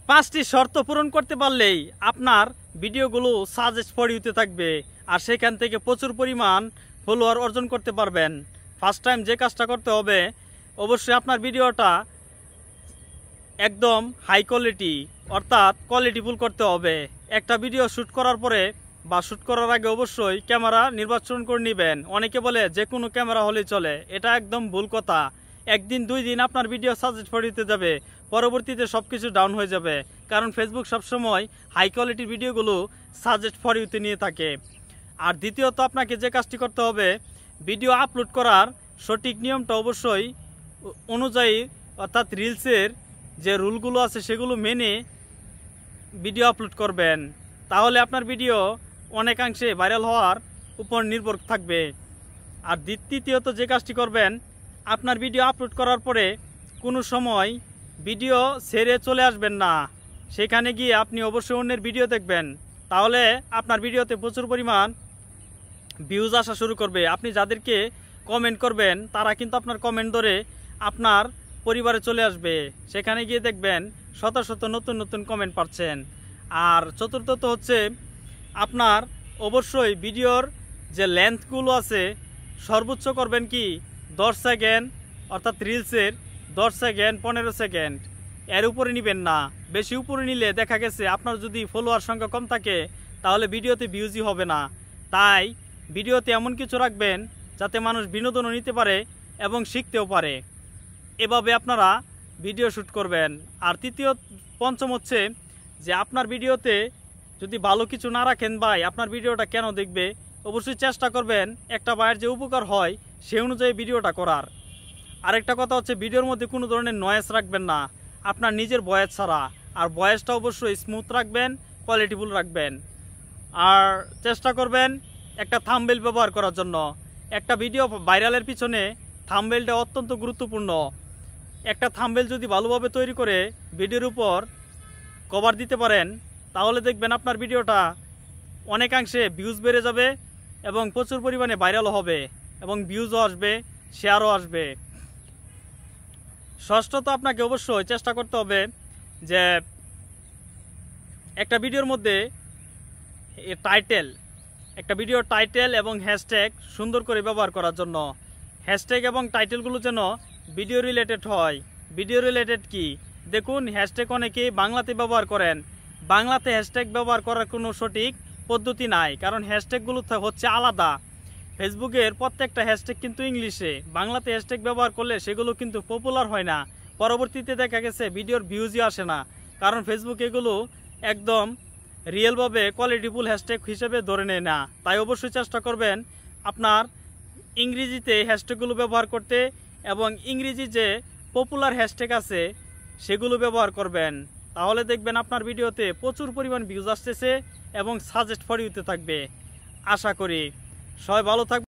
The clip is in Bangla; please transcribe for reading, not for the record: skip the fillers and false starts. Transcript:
পাঁচটি শর্ত পূরণ করতে পারলেই আপনার ভিডিওগুলো সাজেস্ট ফর ইউতে থাকবে আর সেখান থেকে প্রচুর পরিমাণ ফলোয়ার অর্জন করতে পারবেন। ফার্স্ট টাইম যে কাজটা করতে হবে, অবশ্যই আপনার ভিডিওটা একদম হাই কোয়ালিটি অর্থাৎ কোয়ালিটিফুল করতে হবে। একটা ভিডিও শ্যুট করার পরে বা শ্যুট করার আগে অবশ্যই ক্যামেরা নির্বাচন করে নেবেন। অনেকে বলে যে কোনো ক্যামেরা হলেই চলে, এটা একদম ভুল কথা। একদিন দুই দিন আপনার ভিডিও সাজেস্ট ফর ইউতে যাবে, পরবর্তীতে সব কিছু ডাউন হয়ে যাবে, কারণ ফেসবুক সবসময় হাই কোয়ালিটির ভিডিওগুলো সাজেস্ট ফর ইউতে নিয়ে থাকে। আর দ্বিতীয়ত আপনাকে যে কাজটি করতে হবে, ভিডিও আপলোড করার সঠিক নিয়মটা অবশ্যই অনুযায়ী অর্থাৎ রিলসের যে রুলগুলো আছে সেগুলো মেনে ভিডিও আপলোড করবেন, তাহলে আপনার ভিডিও অনেকাংশে ভাইরাল হওয়ার উপর নির্ভর থাকবে। আর তৃতীয়ত যে কাজটি করবেন, আপনার ভিডিও আপলোড করার পরে কোনো সময় ভিডিও ছেড়ে চলে আসবেন না, সেখানে গিয়ে আপনি অবশ্যই অন্যের ভিডিও দেখবেন, তাহলে আপনার ভিডিওতে প্রচুর পরিমাণ ভিউজ আসা শুরু করবে। আপনি যাদেরকে কমেন্ট করবেন তারা কিন্তু আপনার কমেন্ট ধরে আপনার পরিবারে চলে আসবে, সেখানে গিয়ে দেখবেন শত শত নতুন নতুন কমেন্ট পাচ্ছেন। আর চতুর্থত হচ্ছে আপনার অবশ্যই ভিডিওর যে লেন্থগুলো আছে সর্বোচ্চ করবেন কি 10 সেকেন্ড, অর্থাৎ রিলসের 10 সেকেন্ড 15 সেকেন্ড, এর উপরে নেবেন না। বেশি উপরে নিলে দেখা গেছে আপনার যদি ফলোয়ার সংখ্যা কম থাকে তাহলে ভিডিওতে ভিউজই হবে না। তাই ভিডিওতে এমন কিছু রাখবেন যাতে মানুষ বিনোদনও নিতে পারে এবং শিখতেও পারে, এভাবে আপনারা ভিডিও শ্যুট করবেন। আর পঞ্চম হচ্ছে যে আপনার ভিডিওতে যদি ভালো কিছু না রাখেন ভাই, আপনার ভিডিওটা কেন দেখবে? অবশ্যই চেষ্টা করবেন একটা ভাইয়ের যে উপকার হয় সেই অনুযায়ী ভিডিওটা করার। আরেকটা কথা হচ্ছে ভিডিওর মধ্যে কোনো ধরনের নয়েজ রাখবেন না, আপনার নিজের ভয়েস ছাড়া। আর ভয়েসটা অবশ্যই স্মুথ রাখবেন, কোয়ালিটিফুল রাখবেন। আর চেষ্টা করবেন একটা থাম্বনেল ব্যবহার করার জন্য। একটা ভিডিও ভাইরালের পিছনে থাম্বনেলটা অত্যন্ত গুরুত্বপূর্ণ। একটা থাম্বনেল যদি ভালোভাবে তৈরি করে ভিডিওর উপর কভার দিতে পারেন তাহলে দেখবেন আপনার ভিডিওটা অনেকাংশে ভিউজ বেড়ে যাবে এবং প্রচুর পরিমাণে ভাইরালও হবে এবং ভিউজও আসবে, শেয়ারও আসবে। ষষ্ঠত আপনাকে অবশ্যই চেষ্টা করতে হবে যে একটা ভিডিওর মধ্যে একটা ভিডিওর টাইটেল এবং হ্যাশট্যাগ সুন্দর করে ব্যবহার করার জন্য। হ্যাশট্যাগ এবং টাইটেলগুলো যেন ভিডিও রিলেটেড হয়। ভিডিও রিলেটেড কি দেখুন, হ্যাশট্যাগ অনেকেই বাংলাতে ব্যবহার করেন, বাংলাতে হ্যাশট্যাগ ব্যবহার করার কোনো সঠিক পদ্ধতি নাই, কারণ হ্যাশট্যাগুলো হচ্ছে আলাদা। ফেসবুকের প্রত্যেকটা হ্যাশট্যাগ কিন্তু ইংলিশে, বাংলাতে হ্যাশট্যাগ ব্যবহার করলে সেগুলো কিন্তু পপুলার হয় না, পরবর্তীতে দেখা গেছে ভিডিওর ভিউজই আসে না, কারণ ফেসবুক এগুলো একদম রিয়েলভাবে কোয়ালিটিফুল হ্যাশট্যাগ হিসেবে ধরে নেয় না। তাই অবশ্যই চেষ্টা করবেন আপনার ইংরেজিতে হ্যাশট্যাগুলো ব্যবহার করতে এবং ইংরেজি যে পপুলার হ্যাশট্যাগ আছে সেগুলো ব্যবহার করবেন, তাহলে দেখবেন আপনার ভিডিওতে প্রচুর পরিমাণ ভিউজ আসতেছে এবং সাজেস্ট ফর ইউতে থাকবে। আশা করি সবাই ভালো থাকবে।